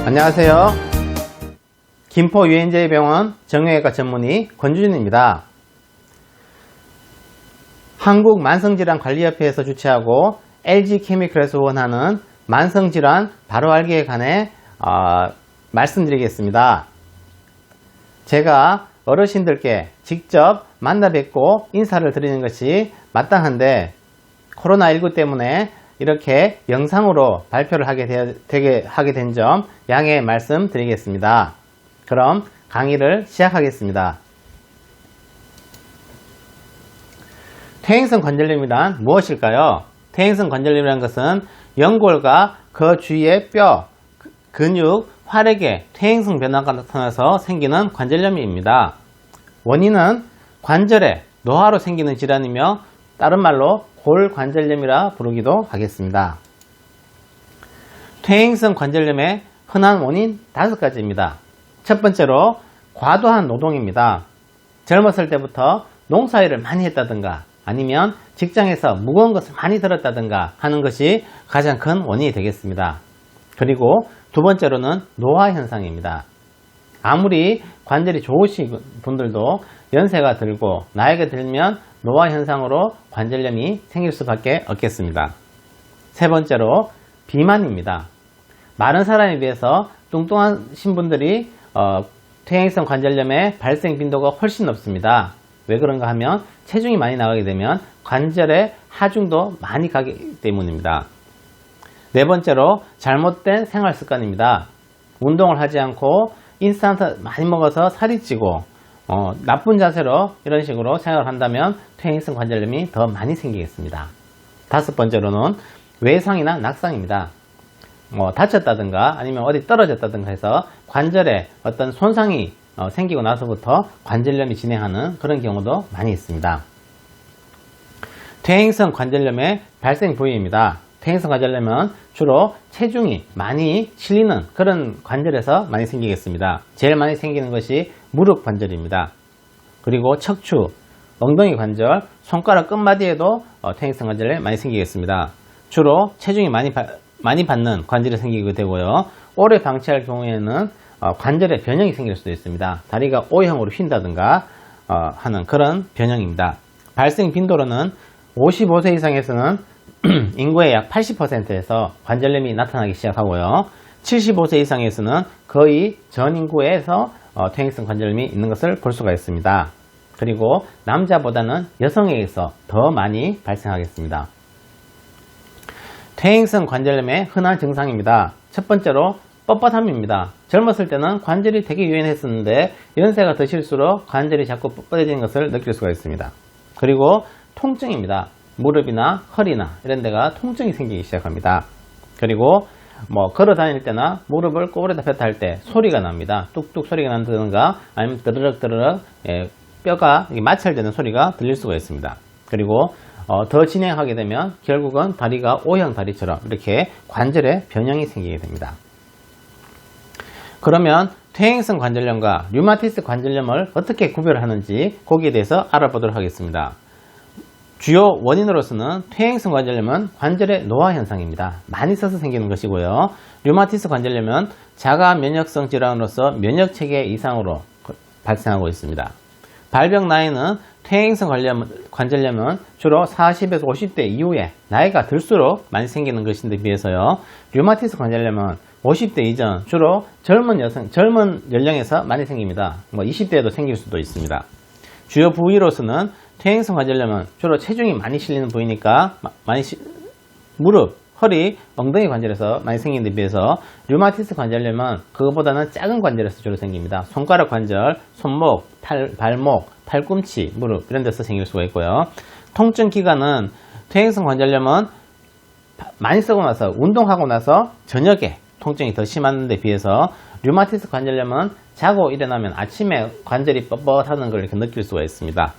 안녕하세요. 김포 UNJ병원 정형외과 전문의 권주진입니다. 한국만성질환관리협회에서 주최하고 LG케미컬에서 후원하는 만성질환 바로 알기에 관해 말씀드리겠습니다. 제가 어르신들께 직접 만나 뵙고 인사를 드리는 것이 마땅한데 코로나19 때문에 이렇게 영상으로 발표를 하게 된 점 양해 말씀드리겠습니다. 그럼 강의를 시작하겠습니다. 퇴행성 관절염이란 무엇일까요? 퇴행성 관절염이라는 것은 연골과 그 주위의 뼈, 근육, 활액에 퇴행성 변화가 나타나서 생기는 관절염입니다. 원인은 관절의 노화로 생기는 질환이며 다른 말로 골관절염이라 부르기도 하겠습니다. 퇴행성 관절염의 흔한 원인 5가지입니다. 첫 번째로 과도한 노동입니다. 젊었을 때부터 농사일을 많이 했다든가 아니면 직장에서 무거운 것을 많이 들었다든가 하는 것이 가장 큰 원인이 되겠습니다. 그리고 두 번째로는 노화 현상입니다. 아무리 관절이 좋으신 분들도 연세가 들고 나이가 들면 노화 현상으로 관절염이 생길 수밖에 없겠습니다. 세 번째로 비만입니다. 마른 사람에 비해서 뚱뚱하신 분들이 퇴행성 관절염의 발생 빈도가 훨씬 높습니다. 왜 그런가 하면 체중이 많이 나가게 되면 관절에 하중도 많이 가기 때문입니다. 네 번째로 잘못된 생활 습관입니다. 운동을 하지 않고 인스턴트 많이 먹어서 살이 찌고 나쁜 자세로 이런 식으로 생활을 한다면 퇴행성 관절염이 더 많이 생기겠습니다. 다섯 번째로는 외상이나 낙상입니다. 다쳤다든가 아니면 어디 떨어졌다든가 해서 관절에 어떤 손상이 생기고 나서부터 관절염이 진행하는 그런 경우도 많이 있습니다. 퇴행성 관절염의 발생 부위입니다. 퇴행성 관절염은 주로 체중이 많이 실리는 그런 관절에서 많이 생기겠습니다. 제일 많이 생기는 것이 무릎 관절입니다. 그리고 척추, 엉덩이 관절, 손가락 끝마디에도 퇴행성 관절염이 많이 생기겠습니다. 주로 체중이 많이 받는 관절이 생기게 되고요. 오래 방치할 경우에는 관절에 변형이 생길 수도 있습니다. 다리가 O형으로 휜다든가 하는 그런 변형입니다. 발생 빈도로는 55세 이상에서는 인구의 약 80%에서 관절염이 나타나기 시작하고요. 75세 이상에서는 거의 전 인구에서 퇴행성 관절염이 있는 것을 볼 수가 있습니다. 그리고 남자보다는 여성에게서 더 많이 발생하겠습니다. 퇴행성 관절염의 흔한 증상입니다. 첫 번째로 뻣뻣함입니다. 젊었을 때는 관절이 되게 유연했었는데 연세가 드실수록 관절이 자꾸 뻣뻣해지는 것을 느낄 수가 있습니다. 그리고 통증입니다. 무릎이나 허리나 이런 데가 통증이 생기기 시작합니다. 그리고 걸어 다닐 때나 무릎을 꼬부리다 폈다 할 때 소리가 납니다. 뚝뚝 소리가 난다든가 아니면 드르륵 뼈가 마찰되는 소리가 들릴 수가 있습니다. 그리고 더 진행하게 되면 결국은 다리가 O형 다리처럼 이렇게 관절에 변형이 생기게 됩니다. 그러면 퇴행성 관절염과 류마티스 관절염을 어떻게 구별하는지 거기에 대해서 알아보도록 하겠습니다. 주요 원인으로서는 퇴행성 관절염은 관절의 노화 현상입니다. 많이 써서 생기는 것이고요. 류마티스 관절염은 자가 면역성 질환으로서 면역체계 이상으로 발생하고 있습니다. 발병 나이는 퇴행성 관절염은 주로 40에서 50대 이후에 나이가 들수록 많이 생기는 것인데 비해서요. 류마티스 관절염은 50대 이전 주로 젊은 연령에서 많이 생깁니다. 20대에도 생길 수도 있습니다. 주요 부위로서는 퇴행성 관절염은 주로 체중이 많이 실리는 부위니까 무릎, 허리, 엉덩이 관절에서 많이 생기는 데 비해서 류마티스 관절염은 그것보다는 작은 관절에서 주로 생깁니다. 손가락 관절, 손목, 발목, 팔꿈치, 무릎 이런 데서 생길 수가 있고요. 통증 기간은 퇴행성 관절염은 많이 쓰고 나서 운동하고 나서 저녁에 통증이 더 심한 데 비해서 류마티스 관절염은 자고 일어나면 아침에 관절이 뻣뻣하는 걸 이렇게 느낄 수가 있습니다.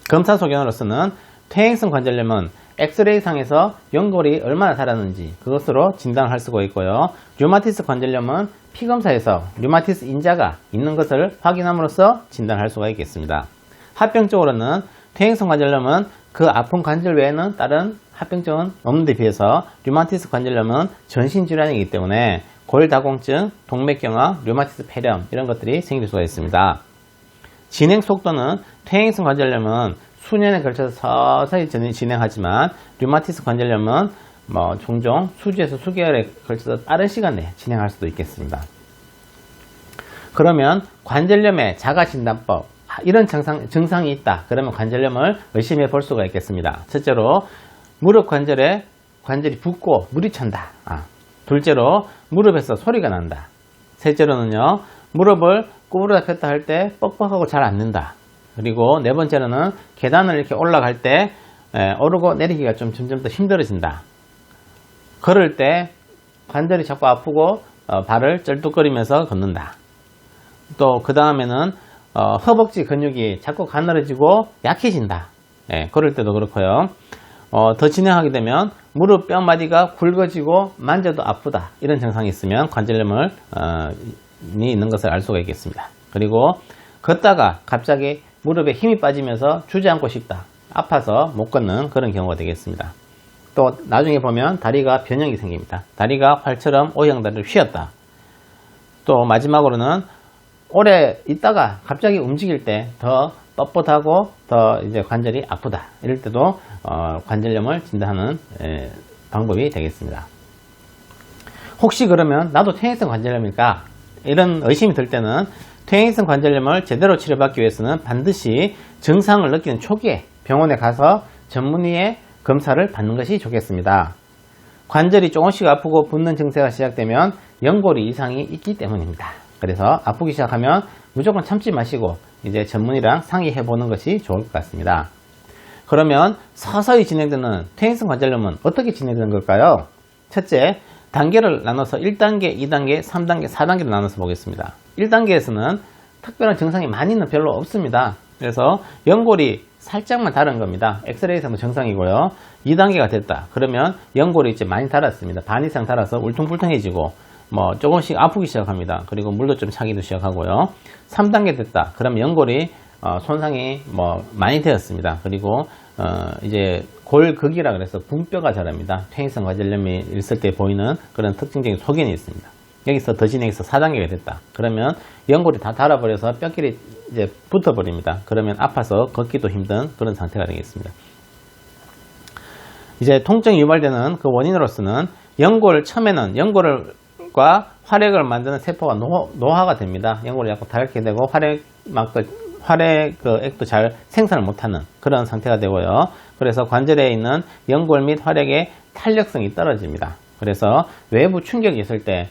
검사 소견으로서는 퇴행성 관절염은 엑스레이상에서 연골이 얼마나 자랐는지 그것으로 진단을 할 수가 있고요. 류마티스 관절염은 피검사에서 류마티스 인자가 있는 것을 확인함으로써 진단할 수가 있겠습니다. 합병적으로는 퇴행성 관절염은 그 아픈 관절 외에는 다른 합병증은 없는 데 비해서 류마티스 관절염은 전신질환이기 때문에 골다공증, 동맥경화, 류마티스 폐렴 이런 것들이 생길 수가 있습니다. 진행 속도는 퇴행성 관절염은 수년에 걸쳐서 서서히 진행하지만 류마티스 관절염은 종종 수주에서 수개월에 걸쳐서 빠른 시간 내에 진행할 수도 있겠습니다. 그러면 관절염의 자가진단법, 이런 증상이 있다. 그러면 관절염을 의심해 볼 수가 있겠습니다. 첫째로 무릎 관절이 붓고 물이 찬다. 둘째로 무릎에서 소리가 난다. 셋째로는요, 무릎을 구부러다 폈다 할 때 뻑뻑하고 잘 안 는다. 그리고 네 번째로는 계단을 이렇게 올라갈 때 오르고 내리기가 좀 점점 더 힘들어진다. 걸을 때 관절이 자꾸 아프고 발을 쩔뚝거리면서 걷는다. 또 그 다음에는 허벅지 근육이 자꾸 가늘어지고 약해진다. 걸을 때도 그렇고요. 더 진행하게 되면 무릎 뼈마디가 굵어지고 만져도 아프다. 이런 증상이 있으면 관절염이 있는 것을 알 수가 있겠습니다. 그리고 걷다가 갑자기 무릎에 힘이 빠지면서 주저앉고 싶다. 아파서 못 걷는 그런 경우가 되겠습니다. 또 나중에 보면 다리가 변형이 생깁니다. 다리가 활처럼 오형다리를 휘었다. 또 마지막으로는 오래 있다가 갑자기 움직일 때 더 뻣뻣하고 더 이제 관절이 아프다. 이럴 때도 관절염을 진단하는 방법이 되겠습니다. 혹시 그러면 나도 퇴행성 관절염일까? 이런 의심이 들 때는 퇴행성 관절염을 제대로 치료받기 위해서는 반드시 증상을 느끼는 초기에 병원에 가서 전문의의 검사를 받는 것이 좋겠습니다. 관절이 조금씩 아프고 붓는 증세가 시작되면 연골이 이상이 있기 때문입니다. 그래서 아프기 시작하면 무조건 참지 마시고 이제 전문의랑 상의해 보는 것이 좋을 것 같습니다. 그러면 서서히 진행되는 퇴행성 관절염은 어떻게 진행되는 걸까요? 첫째, 단계를 나눠서 1단계, 2단계, 3단계, 4단계로 나눠서 보겠습니다. 1단계에서는 특별한 증상이 많이는 별로 없습니다. 그래서 연골이 살짝만 다른 겁니다. 엑스레이에서 정상이고요. 2단계가 됐다. 그러면 연골이 이제 많이 닳았습니다. 반 이상 닳아서 울퉁불퉁해지고 조금씩 아프기 시작합니다. 그리고 물도 좀 차기도 시작하고요. 3단계 됐다. 그럼 연골이 손상이 많이 되었습니다. 그리고 이제 골극이라 그래서 군뼈가 자랍니다. 퇴행성 관절염이 있을 때 보이는 그런 특징적인 소견이 있습니다. 여기서 더 진행해서 4단계가 됐다. 그러면 연골이 다 닳아버려서 뼈끼리 이제 붙어버립니다. 그러면 아파서 걷기도 힘든 그런 상태가 되겠습니다. 이제 통증이 유발되는 그 원인으로서는 처음에는 연골과 활액을 만드는 세포가 노화가 됩니다. 연골이 자꾸 닳게 되고 활액도 잘 생산을 못하는 그런 상태가 되고요. 그래서 관절에 있는 연골 및 활액의 탄력성이 떨어집니다. 그래서 외부 충격이 있을 때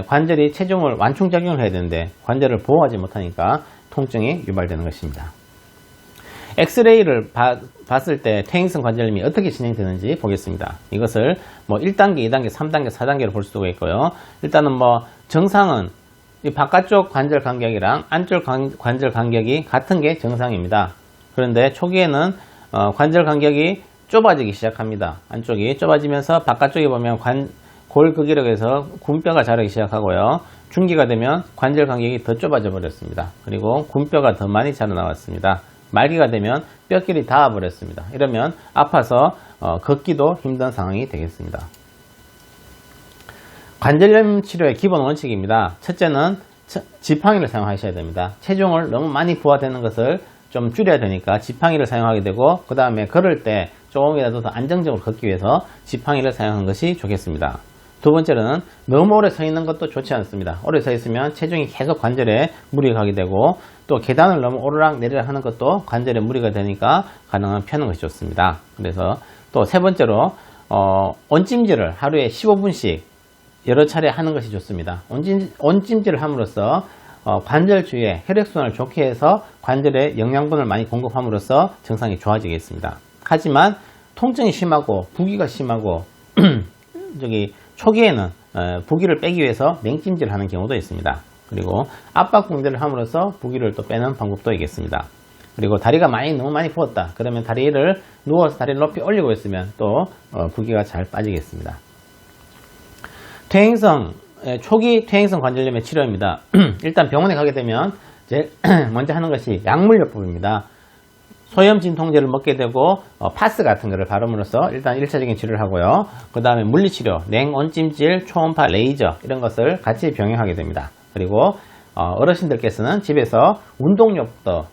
관절이 체중을 완충작용을 해야 되는데 관절을 보호하지 못하니까 통증이 유발되는 것입니다. 엑스레이를 봤을 때 퇴행성 관절염이 어떻게 진행되는지 보겠습니다. 이것을 1단계, 2단계, 3단계, 4단계로 볼 수가 있고요. 일단은 정상은 이 바깥쪽 관절 간격이랑 안쪽 관절 간격이 같은 게 정상입니다. 그런데 초기에는 관절 간격이 좁아지기 시작합니다. 안쪽이 좁아지면서 바깥쪽에 보면 골극이라고 해서 군뼈가 자라기 시작하고요. 중기가 되면 관절 간격이 더 좁아져 버렸습니다. 그리고 군뼈가 더 많이 자라나왔습니다. 말기가 되면 뼈끼리 닿아 버렸습니다. 이러면 아파서 걷기도 힘든 상황이 되겠습니다. 관절염 치료의 기본 원칙입니다. 첫째는 지팡이를 사용하셔야 됩니다. 체중을 너무 많이 부하되는 것을 좀 줄여야 되니까 지팡이를 사용하게 되고, 그 다음에 걸을 때 조금이라도 더 안정적으로 걷기 위해서 지팡이를 사용하는 것이 좋겠습니다. 두 번째로는 너무 오래 서 있는 것도 좋지 않습니다. 오래 서 있으면 체중이 계속 관절에 무리가 가게 되고, 또 계단을 너무 오르락 내리락 하는 것도 관절에 무리가 되니까 가능한 펴는 것이 좋습니다. 그래서 또 세 번째로 온찜질을 하루에 15분씩 여러 차례 하는 것이 좋습니다. 온찜질을 함으로써 관절 주위에 혈액순환을 좋게 해서 관절에 영양분을 많이 공급함으로써 증상이 좋아지겠습니다. 하지만 통증이 심하고 부기가 심하고 초기에는 부기를 빼기 위해서 냉찜질을 하는 경우도 있습니다. 그리고 압박봉제를 함으로써 부기를 또 빼는 방법도 있겠습니다. 그리고 다리가 너무 많이 부었다. 그러면 누워서 다리를 높이 올리고 있으면 또 부기가 잘 빠지겠습니다. 초기 퇴행성 관절염의 치료입니다. 일단 병원에 가게 되면 제일 먼저 하는 것이 약물요법입니다. 소염 진통제를 먹게 되고 파스 같은 거를 바름으로써 일단 1차적인 치료를 하고요. 그 다음에 물리치료, 냉온찜질, 초음파, 레이저 이런 것을 같이 병행하게 됩니다. 그리고 어르신들께서는 집에서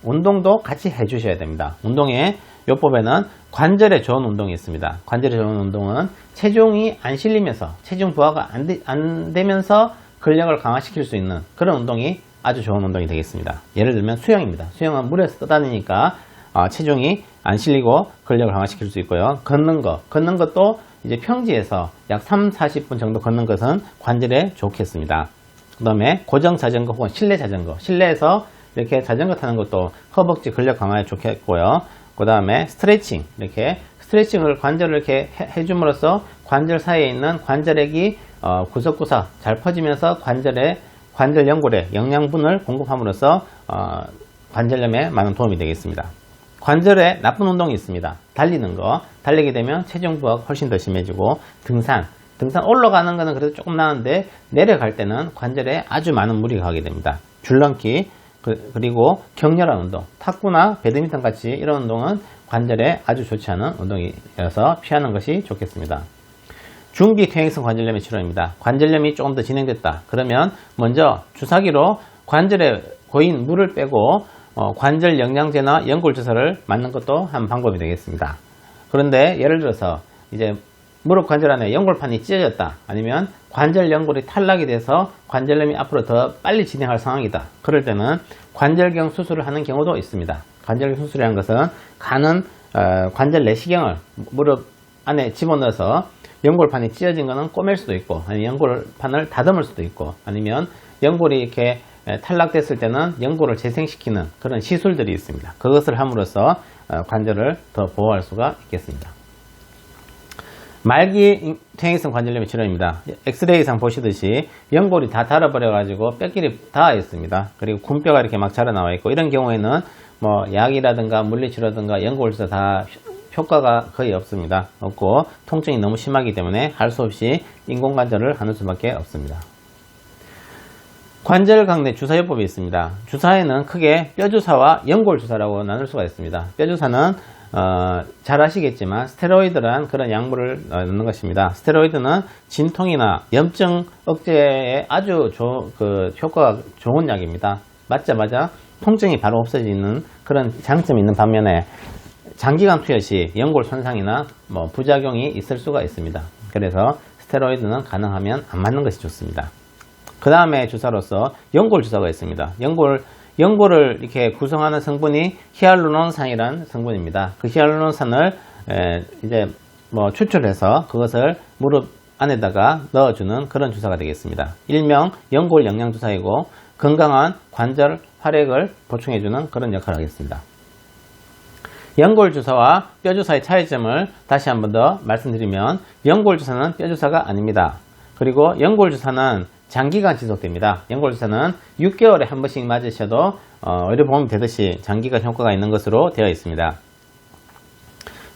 운동도 같이 해주셔야 됩니다. 운동의 요법에는 관절에 좋은 운동이 있습니다. 관절에 좋은 운동은 체중이 안 실리면서 체중 부하가 안 되면서 근력을 강화시킬 수 있는 그런 운동이 아주 좋은 운동이 되겠습니다. 예를 들면 수영입니다. 수영은 물에서 떠다니니까 체중이 안 실리고 근력을 강화시킬 수 있고요. 걷는 것도 이제 평지에서 약 30-40분 정도 걷는 것은 관절에 좋겠습니다. 그 다음에 고정 자전거 혹은 실내 자전거, 실내에서 이렇게 자전거 타는 것도 허벅지 근력 강화에 좋겠고요. 그 다음에 스트레칭, 이렇게 스트레칭을 관절을 이렇게 해줌으로써 관절 사이에 있는 관절액이 구석구석 잘 퍼지면서 관절 연골에 영양분을 공급함으로써 관절염에 많은 도움이 되겠습니다. 관절에 나쁜 운동이 있습니다. 달리는 거, 달리게 되면 체중 부하가 훨씬 더 심해지고 등산 올라가는 거는 그래도 조금 나은데 내려갈 때는 관절에 아주 많은 무리가 가게 됩니다. 줄넘기 그리고 격렬한 운동, 탁구나 배드민턴 같이 이런 운동은 관절에 아주 좋지 않은 운동이어서 피하는 것이 좋겠습니다. 중기 퇴행성 관절염의 치료입니다. 관절염이 조금 더 진행됐다. 그러면 먼저 주사기로 관절에 고인 물을 빼고 관절 영양제나 연골 주사를 맞는 것도 한 방법이 되겠습니다. 그런데 예를 들어서 이제 무릎 관절 안에 연골판이 찢어졌다. 아니면 관절 연골이 탈락이 돼서 관절염이 앞으로 더 빨리 진행할 상황이다. 그럴 때는 관절경 수술을 하는 경우도 있습니다. 관절경 수술이라는 것은 가는 관절 내시경을 무릎 안에 집어넣어서 연골판이 찢어진 것은 꼬맬 수도 있고, 아니면 연골판을 다듬을 수도 있고, 아니면 연골이 이렇게 탈락됐을 때는 연골을 재생시키는 그런 시술들이 있습니다. 그것을 함으로써 관절을 더 보호할 수가 있겠습니다. 말기 퇴행성 관절염의 치료입니다. 엑스레이상 보시듯이 연골이 다 닳아버려 가지고 뼈끼리 닿아 있습니다. 그리고 군뼈가 이렇게 막 자라나와 있고, 이런 경우에는 뭐 약이라든가 물리치료라든가 연골주사 다 효과가 거의 없습니다. 없고 통증이 너무 심하기 때문에 할 수 없이 인공관절을 하는 수밖에 없습니다. 관절강내 주사요법이 있습니다. 주사에는 크게 뼈주사와 연골주사라고 나눌 수가 있습니다. 뼈주사는 잘 아시겠지만 스테로이드란 그런 약물을 넣는 것입니다. 스테로이드는 진통이나 염증 억제에 아주 효과가 좋은 약입니다. 맞자마자 통증이 바로 없어지는 그런 장점이 있는 반면에 장기간 투여 시 연골 손상이나 부작용이 있을 수가 있습니다. 그래서 스테로이드는 가능하면 안 맞는 것이 좋습니다. 그 다음에 주사로서 연골 주사가 있습니다. 연골을 이렇게 구성하는 성분이 히알루론산이라는 성분입니다. 그 히알루론산을 이제 추출해서 그것을 무릎 안에다가 넣어주는 그런 주사가 되겠습니다. 일명 연골 영양 주사이고 건강한 관절 활액을 보충해주는 그런 역할을 하겠습니다. 연골 주사와 뼈 주사의 차이점을 다시 한 번 더 말씀드리면, 연골 주사는 뼈 주사가 아닙니다. 그리고 연골 주사는 장기간 지속됩니다. 연골 주사는 6개월에 한 번씩 맞으셔도 의료보험이 되듯이 장기간 효과가 있는 것으로 되어 있습니다.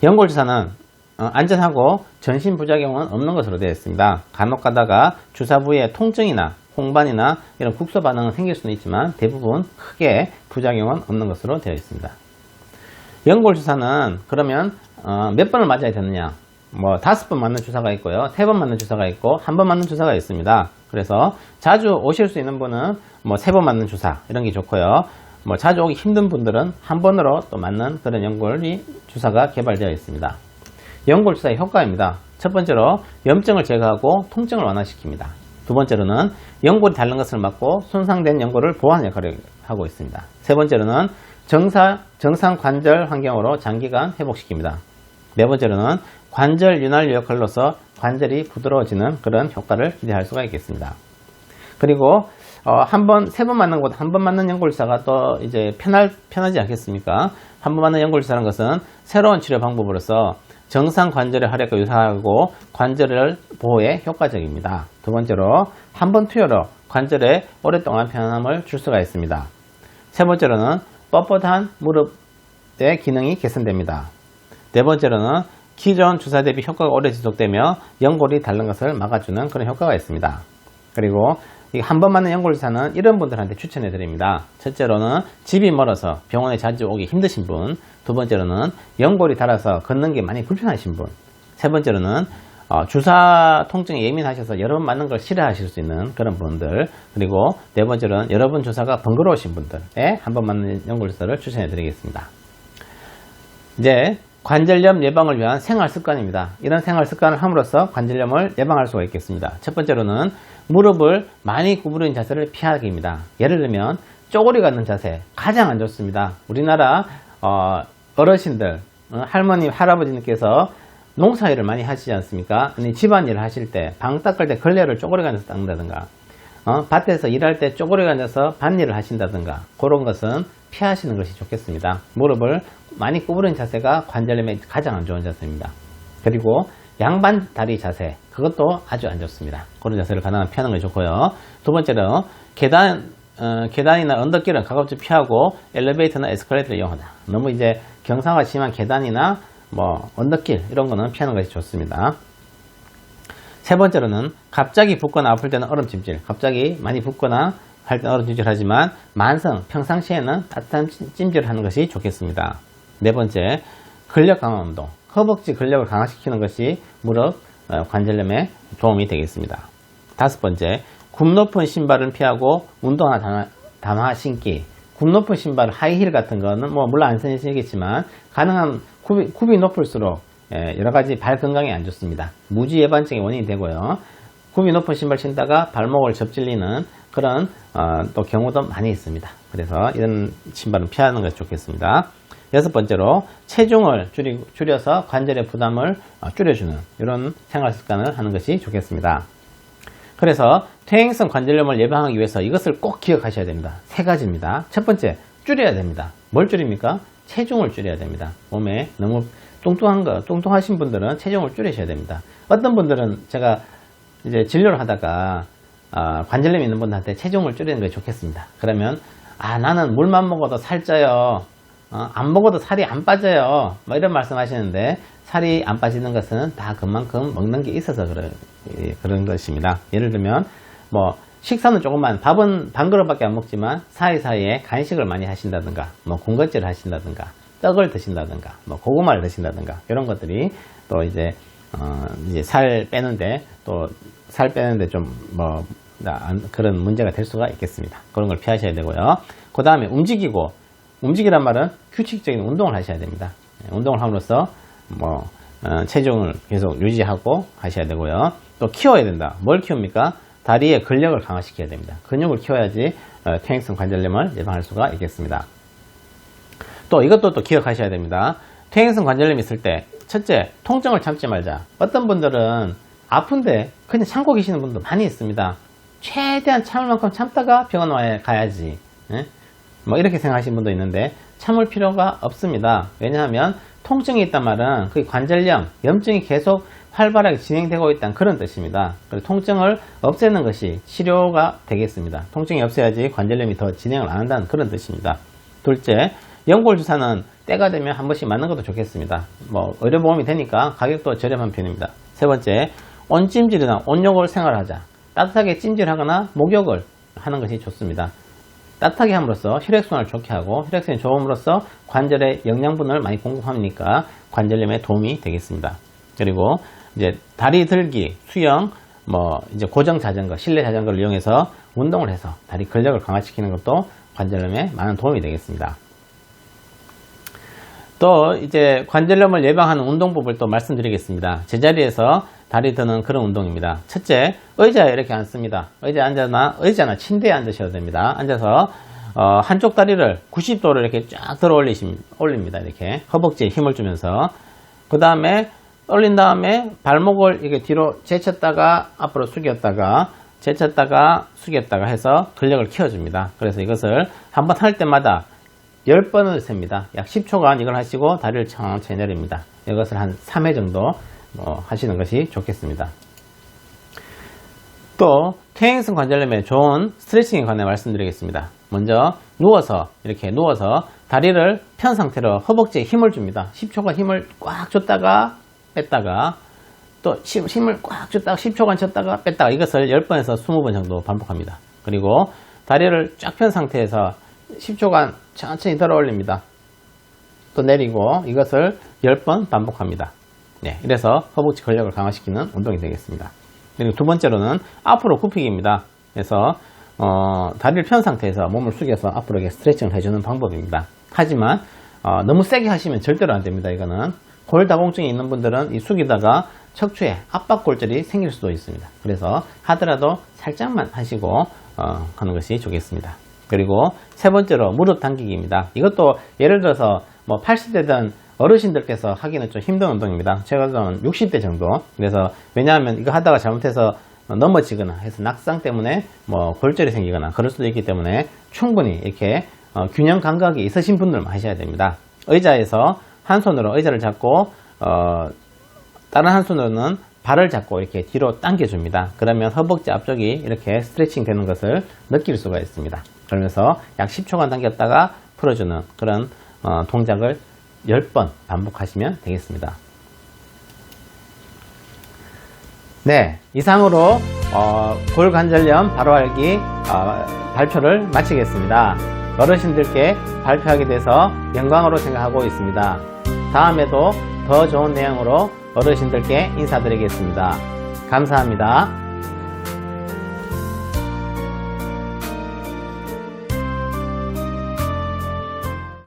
연골 주사는 안전하고 전신 부작용은 없는 것으로 되어 있습니다. 간혹 가다가 주사 부위에 통증이나 홍반이나 이런 국소 반응은 생길 수는 있지만 대부분 크게 부작용은 없는 것으로 되어 있습니다. 연골 주사는 그러면 몇 번을 맞아야 되느냐? 5번 맞는 주사가 있고요, 3번 맞는 주사가 있고 1번 맞는 주사가 있습니다. 그래서 자주 오실 수 있는 분은 3번 맞는 주사 이런 게 좋고요, 자주 오기 힘든 분들은 한 번으로 또 맞는 그런 연골 주사가 개발되어 있습니다. 연골 주사의 효과입니다. 첫 번째로 염증을 제거하고 통증을 완화시킵니다. 두 번째로는 연골이 닳는 것을 막고 손상된 연골을 보호하는 역할을 하고 있습니다. 세 번째로는 정상 관절 환경으로 장기간 회복시킵니다. 네 번째로는 관절 윤활유 역할로서 관절이 부드러워지는 그런 효과를 기대할 수가 있겠습니다. 그리고 세 번 맞는 것보다 한 번 맞는 연골주사가 또 이제 편하지 않겠습니까? 한 번 맞는 연골주사라는 것은 새로운 치료 방법으로서 정상 관절의 활약과 유사하고 관절을 보호에 효과적입니다. 두 번째로 한 번 투여로 관절에 오랫동안 편안함을 줄 수가 있습니다. 세 번째로는 뻣뻣한 무릎의 기능이 개선됩니다. 네 번째로는 기존 주사 대비 효과가 오래 지속되며 연골이 닳는 것을 막아주는 그런 효과가 있습니다. 그리고 한 번 맞는 연골주사는 이런 분들한테 추천해 드립니다. 첫째로는 집이 멀어서 병원에 자주 오기 힘드신 분, 두 번째로는 연골이 닳아서 걷는 게 많이 불편하신 분, 세 번째로는 주사 통증에 예민하셔서 여러 번 맞는 걸 싫어하실 수 있는 그런 분들, 그리고 네 번째로는 여러 번 주사가 번거로우신 분들에 한 번 맞는 연골주사를 추천해 드리겠습니다. 이제 관절염 예방을 위한 생활 습관입니다. 이런 생활 습관을 함으로써 관절염을 예방할 수가 있겠습니다. 첫 번째로는 무릎을 많이 구부린 자세를 피하기입니다. 예를 들면 쪼그리 앉는 자세 가장 안 좋습니다. 우리나라 어르신들, 할머니, 할아버지님께서 농사일을 많이 하시지 않습니까? 집안일을 하실 때, 방 닦을 때 걸레를 쪼그리 앉아서 닦는다든가, 밭에서 일할 때 쪼그리 앉아서 밭일을 하신다든가, 그런 것은 피하시는 것이 좋겠습니다. 무릎을 많이 구부린 자세가 관절염에 가장 안 좋은 자세입니다. 그리고 양반 다리 자세, 그것도 아주 안 좋습니다. 그런 자세를 가능하면 피하는 것이 좋고요. 두 번째로 계단이나 언덕길은 가급적 피하고 엘리베이터나 에스컬레이터를 이용하다. 너무 이제 경사가 심한 계단이나 언덕길 이런 거는 피하는 것이 좋습니다. 세 번째로는 갑자기 붓거나 아플 때는 얼음찜질, 갑자기 많이 붓거나 할 때는 얼음찜질 하지만 평상시에는 따뜻한 찜질을 하는 것이 좋겠습니다. 네 번째, 근력 강화 운동, 허벅지 근력을 강화시키는 것이 무릎 관절염에 도움이 되겠습니다. 다섯 번째, 굽 높은 신발은 피하고 운동화 담아 신기. 굽 높은 신발, 하이힐 같은 거는 물론 안 신으시겠지만 가능한 굽이 높을수록 여러가지 발 건강에 안 좋습니다. 무지 예방증의 원인이 되고요. 굽이 높은 신발 신다가 발목을 접질리는 그런 또 경우도 많이 있습니다. 그래서 이런 신발은 피하는 것이 좋겠습니다. 여섯 번째로 체중을 줄여서 관절의 부담을 줄여주는 이런 생활 습관을 하는 것이 좋겠습니다. 그래서 퇴행성 관절염을 예방하기 위해서 이것을 꼭 기억하셔야 됩니다. 세 가지입니다. 첫 번째, 줄여야 됩니다. 뭘 줄입니까? 체중을 줄여야 됩니다. 몸에 너무 뚱뚱하신 분들은 체중을 줄이셔야 됩니다. 어떤 분들은 제가 이제 진료를 하다가 관절염이 있는 분들한테 체중을 줄이는 게 좋겠습니다. 그러면 나는 물만 먹어도 살쪄요. 안 먹어도 살이 안 빠져요. 이런 말씀 하시는데 살이 안 빠지는 것은 다 그만큼 먹는 게 있어서 그런 것입니다. 예를 들면 식사는 조금만, 밥은 반 그릇밖에 안 먹지만 사이사이에 간식을 많이 하신다든가 군것질을 하신다든가 떡을 드신다든가 고구마를 드신다든가 이런 것들이 또 이제 살 빼는데 좀 그런 문제가 될 수가 있겠습니다. 그런 걸 피하셔야 되고요. 그 다음에 움직이란 말은 규칙적인 운동을 하셔야 됩니다. 운동을 함으로써 체중을 계속 유지하고 하셔야 되고요. 또 키워야 된다. 뭘 키웁니까? 다리의 근력을 강화시켜야 됩니다. 근육을 키워야지 퇴행성 관절염을 예방할 수가 있겠습니다. 또 이것도 또 기억하셔야 됩니다. 퇴행성 관절염이 있을 때 첫째, 통증을 참지 말자. 어떤 분들은 아픈데 그냥 참고 계시는 분도 많이 있습니다. 최대한 참을 만큼 참다가 병원 가야지. 이렇게 생각하시는 분도 있는데 참을 필요가 없습니다. 왜냐하면 통증이 있단 말은 그 관절염, 염증이 계속 활발하게 진행되고 있다는 그런 뜻입니다. 그래서 통증을 없애는 것이 치료가 되겠습니다. 통증이 없어야지 관절염이 더 진행을 안 한다는 그런 뜻입니다. 둘째, 연골주사는 때가 되면 한 번씩 맞는 것도 좋겠습니다. 의료보험이 되니까 가격도 저렴한 편입니다. 세 번째, 온찜질이나 온욕을 생활하자. 따뜻하게 찜질하거나 목욕을 하는 것이 좋습니다. 따뜻하게 함으로써 혈액순환을 좋게 하고 혈액순환이 좋음으로써 관절에 영양분을 많이 공급하니까 관절염에 도움이 되겠습니다. 그리고 이제 다리 들기, 수영, 이제 고정 자전거, 실내 자전거를 이용해서 운동을 해서 다리 근력을 강화시키는 것도 관절염에 많은 도움이 되겠습니다. 또 이제 관절염을 예방하는 운동법을 또 말씀드리겠습니다. 제자리에서 다리 드는 그런 운동입니다. 첫째, 의자에 이렇게 앉습니다. 의자나 침대에 앉으셔도 됩니다. 앉아서 한쪽 다리를 90도로 이렇게 쫙 들어 올립니다. 이렇게 허벅지에 힘을 주면서 그 다음에 올린 다음에 발목을 이렇게 뒤로 제쳤다가 앞으로 숙였다가 숙였다가 해서 근력을 키워줍니다. 그래서 이것을 한번 할 때마다 10번을 셉니다. 약 10초간 이걸 하시고 다리를 천천히 내립니다. 이것을 한 3회 정도 하시는 것이 좋겠습니다. 또 퇴행성 관절염에 좋은 스트레칭에 관해 말씀드리겠습니다. 먼저 이렇게 누워서 다리를 편 상태로 허벅지에 힘을 줍니다. 10초간 힘을 꽉 줬다가 뺐다가 또 힘을 꽉 줬다가 10초간 줬다가 뺐다가 이것을 10번에서 20번 정도 반복합니다. 그리고 다리를 쫙 편 상태에서 10초간 천천히 들어 올립니다. 또 내리고 이것을 10번 반복합니다. 네, 이래서 허벅지 근력을 강화시키는 운동이 되겠습니다. 그리고 두 번째로는 앞으로 굽히기입니다. 그래서 다리를 편 상태에서 몸을 숙여서 앞으로 이렇게 스트레칭을 해주는 방법입니다. 하지만 너무 세게 하시면 절대로 안 됩니다. 이거는 골다공증이 있는 분들은 이 숙이다가 척추에 압박골절이 생길 수도 있습니다. 그래서 하더라도 살짝만 하시고 하는 것이 좋겠습니다. 그리고 세 번째로 무릎 당기기입니다. 이것도 예를 들어서 뭐 80대든 어르신들께서 하기는 좀 힘든 운동입니다. 최소한 60대 정도. 그래서 왜냐하면 이거 하다가 잘못해서 넘어지거나 해서 낙상 때문에 뭐 골절이 생기거나 그럴 수도 있기 때문에 충분히 이렇게 균형 감각이 있으신 분들만 하셔야 됩니다. 의자에서 한 손으로 의자를 잡고 다른 한 손으로는 발을 잡고 이렇게 뒤로 당겨줍니다. 그러면 허벅지 앞쪽이 이렇게 스트레칭 되는 것을 느낄 수가 있습니다. 그러면서 약 10초간 당겼다가 풀어주는 그런 동작을 10번 반복하시면 되겠습니다. 네, 이상으로 골관절염 바로알기 발표를 마치겠습니다. 어르신들께 발표하게 돼서 영광으로 생각하고 있습니다. 다음에도 더 좋은 내용으로 어르신들께 인사드리겠습니다. 감사합니다.